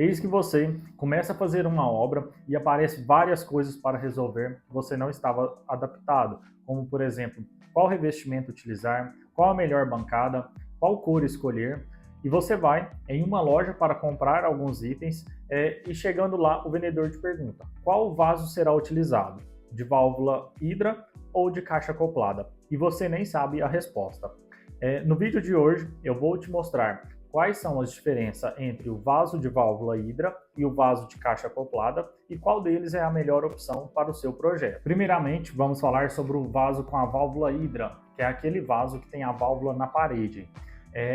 Eis que você começa a fazer uma obra e aparece várias coisas para resolver que você não estava adaptado, como por exemplo, qual revestimento utilizar, qual a melhor bancada, qual cor escolher, e você vai em uma loja para comprar alguns itens e chegando lá o vendedor te pergunta qual vaso será utilizado, de válvula hidra ou de caixa acoplada, e você nem sabe a resposta. No vídeo de hoje eu vou te mostrar quais são as diferenças entre o vaso de válvula hidra e o vaso de caixa acoplada e qual deles é a melhor opção para o seu projeto. Primeiramente, vamos falar sobre o vaso com a válvula hidra, que é aquele vaso que tem a válvula na parede.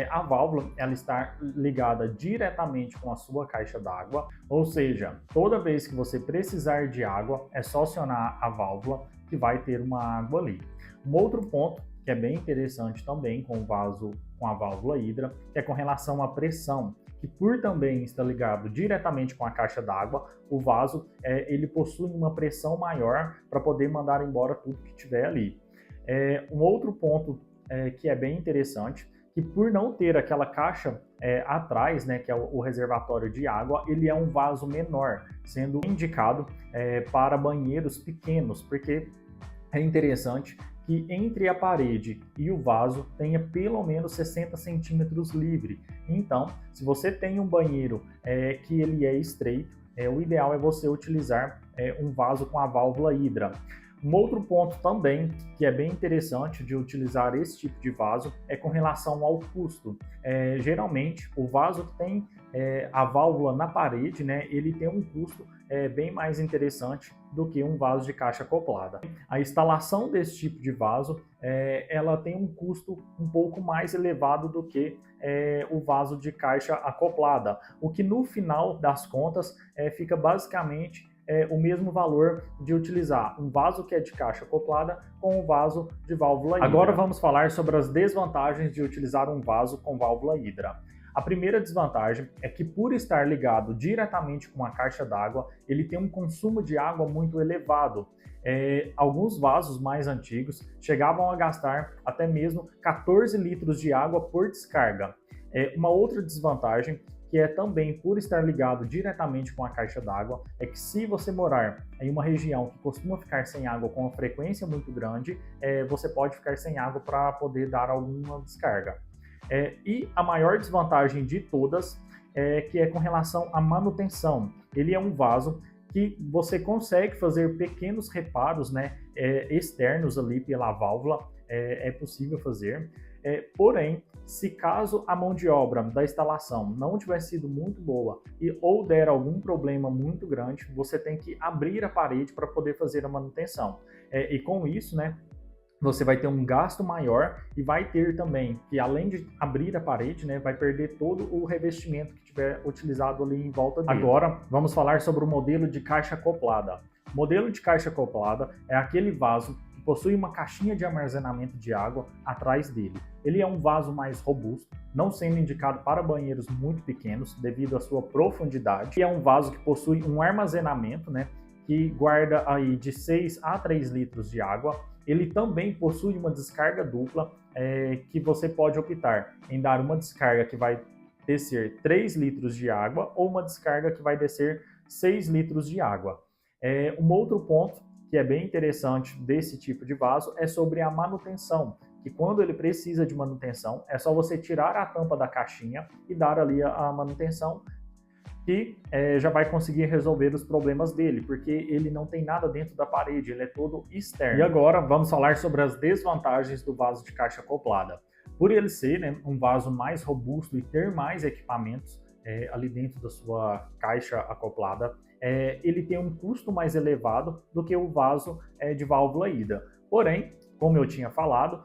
A válvula ela está ligada diretamente com a sua caixa d'água, ou seja, toda vez que você precisar de água, é só acionar a válvula que vai ter uma água ali. Um outro ponto que é bem interessante também com o vaso com a válvula hidra, que é com relação à pressão, que por também estar ligado diretamente com a caixa d'água, o vaso ele possui uma pressão maior para poder mandar embora tudo que tiver ali. Um outro ponto que é bem interessante, que por não ter aquela caixa atrás, né, que é o reservatório de água, ele é um vaso menor, sendo indicado para banheiros pequenos, porque é interessante que entre a parede e o vaso tenha pelo menos 60 centímetros livre. Então, se você tem um banheiro que ele é estreito, o ideal é você utilizar um vaso com a válvula hidra. Um outro ponto também que é bem interessante de utilizar esse tipo de vaso é com relação ao custo. Geralmente, o vaso que tem a válvula na parede, né, ele tem um custo bem mais interessante do que um vaso de caixa acoplada. A instalação desse tipo de vaso, ela tem um custo um pouco mais elevado do que o vaso de caixa acoplada, o que no final das contas fica basicamente o mesmo valor de utilizar um vaso que é de caixa acoplada com um vaso de válvula hidra. Agora vamos falar sobre as desvantagens de utilizar um vaso com válvula hidra. A primeira desvantagem é que por estar ligado diretamente com a caixa d'água, ele tem um consumo de água muito elevado. Alguns vasos mais antigos chegavam a gastar até mesmo 14 litros de água por descarga. Uma outra desvantagem que é também por estar ligado diretamente com a caixa d'água, é que se você morar em uma região que costuma ficar sem água com uma frequência muito grande, você pode ficar sem água para poder dar alguma descarga. E a maior desvantagem de todas que é com relação à manutenção. Ele é um vaso que você consegue fazer pequenos reparos, né, externos ali pela válvula, é possível fazer. Porém, se caso a mão de obra da instalação não tiver sido muito boa ou der algum problema muito grande, você tem que abrir a parede para poder fazer a manutenção. E com isso, né, você vai ter um gasto maior e vai ter também que, além de abrir a parede, né, vai perder todo o revestimento que tiver utilizado ali em volta dele. Agora, vamos falar sobre o modelo de caixa acoplada. O modelo de caixa acoplada é aquele vaso que possui uma caixinha de armazenamento de água atrás dele. Ele é um vaso mais robusto, não sendo indicado para banheiros muito pequenos devido à sua profundidade. E é um vaso que possui um armazenamento, né, que guarda aí de 6 a 3 litros de água. Ele também possui uma descarga dupla, que você pode optar em dar uma descarga que vai descer 3 litros de água ou uma descarga que vai descer 6 litros de água. Um outro ponto que é bem interessante desse tipo de vaso é sobre a manutenção, que quando ele precisa de manutenção, é só você tirar a tampa da caixinha e dar ali a manutenção, que já vai conseguir resolver os problemas dele, porque ele não tem nada dentro da parede, ele é todo externo. E agora vamos falar sobre as desvantagens do vaso de caixa acoplada. Por ele ser, né, um vaso mais robusto e ter mais equipamentos ali dentro da sua caixa acoplada, ele tem um custo mais elevado do que o vaso de válvula hidra. Porém, como eu tinha falado,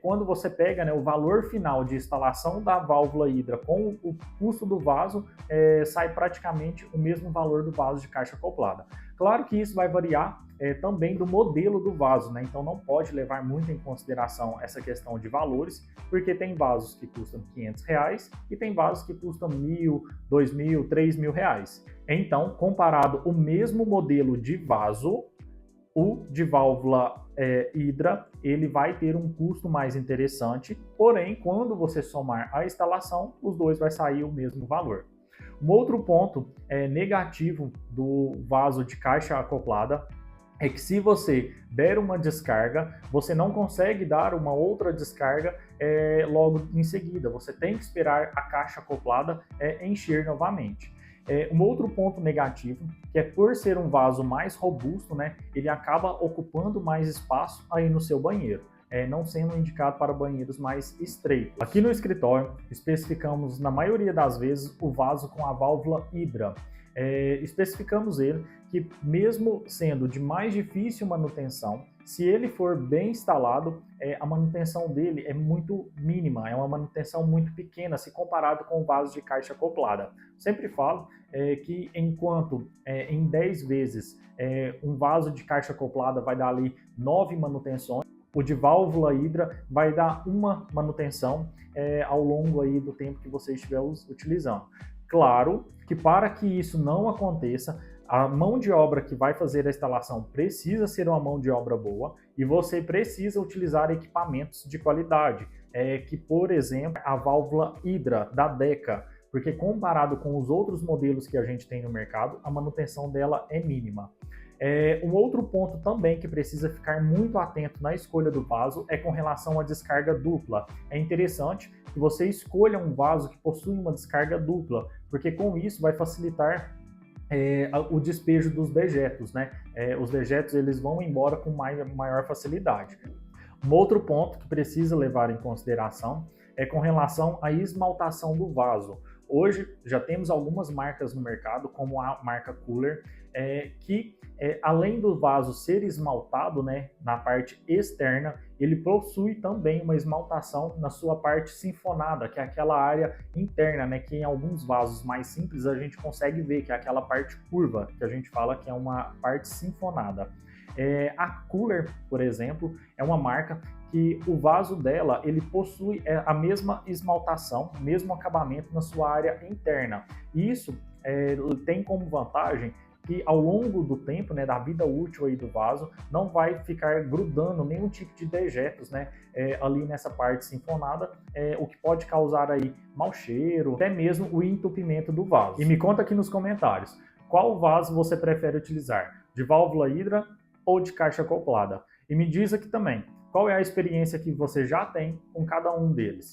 quando você pega, né, o valor final de instalação da válvula hidra com o custo do vaso, sai praticamente o mesmo valor do vaso de caixa acoplada. Claro que isso vai variar também do modelo do vaso, né? Então não pode levar muito em consideração essa questão de valores, porque tem vasos que custam R$ 500 e tem vasos que custam R$ 1.000, R$ 2.000, R$ 3.000. Então, comparado o mesmo modelo de vaso, o de válvula hidra, ele vai ter um custo mais interessante, porém, quando você somar a instalação, os dois vai sair o mesmo valor. Um outro ponto negativo do vaso de caixa acoplada é que se você der uma descarga, você não consegue dar uma outra descarga logo em seguida. Você tem que esperar a caixa acoplada encher novamente. Um outro ponto negativo, que é por ser um vaso mais robusto, né, ele acaba ocupando mais espaço aí no seu banheiro. Não sendo indicado para banheiros mais estreitos. Aqui no escritório, especificamos na maioria das vezes o vaso com a válvula Hydra. Especificamos ele que, mesmo sendo de mais difícil manutenção, se ele for bem instalado, a manutenção dele é muito mínima, é uma manutenção muito pequena se comparado com o vaso de caixa acoplada. Sempre falo que enquanto em 10 vezes um vaso de caixa acoplada vai dar ali 9 manutenções, o de válvula Hydra vai dar uma manutenção ao longo aí do tempo que você estiver utilizando. Claro que para que isso não aconteça, a mão de obra que vai fazer a instalação precisa ser uma mão de obra boa e você precisa utilizar equipamentos de qualidade, que, por exemplo, a válvula Hydra da Deca, porque comparado com os outros modelos que a gente tem no mercado, a manutenção dela é mínima. Um outro ponto também que precisa ficar muito atento na escolha do vaso é com relação à descarga dupla. É interessante que você escolha um vaso que possui uma descarga dupla, porque com isso vai facilitar o despejo dos dejetos, né? Os dejetos eles vão embora com maior facilidade. Um outro ponto que precisa levar em consideração é com relação à esmaltação do vaso. Hoje já temos algumas marcas no mercado, como a marca Cooler, que além do vaso ser esmaltado, né, na parte externa, ele possui também uma esmaltação na sua parte sinfonada, que é aquela área interna, né, que em alguns vasos mais simples a gente consegue ver, que é aquela parte curva, que a gente fala que é uma parte sinfonada. A Cooler, por exemplo, é uma marca que o vaso dela ele possui a mesma esmaltação, mesmo acabamento na sua área interna. E isso tem como vantagem que ao longo do tempo, né, da vida útil aí do vaso, não vai ficar grudando nenhum tipo de dejetos, né, ali nessa parte sinfonada, o que pode causar aí mau cheiro, até mesmo o entupimento do vaso. E me conta aqui nos comentários, qual vaso você prefere utilizar? De válvula Hydra ou de caixa acoplada? E me diz aqui também, qual é a experiência que você já tem com cada um deles?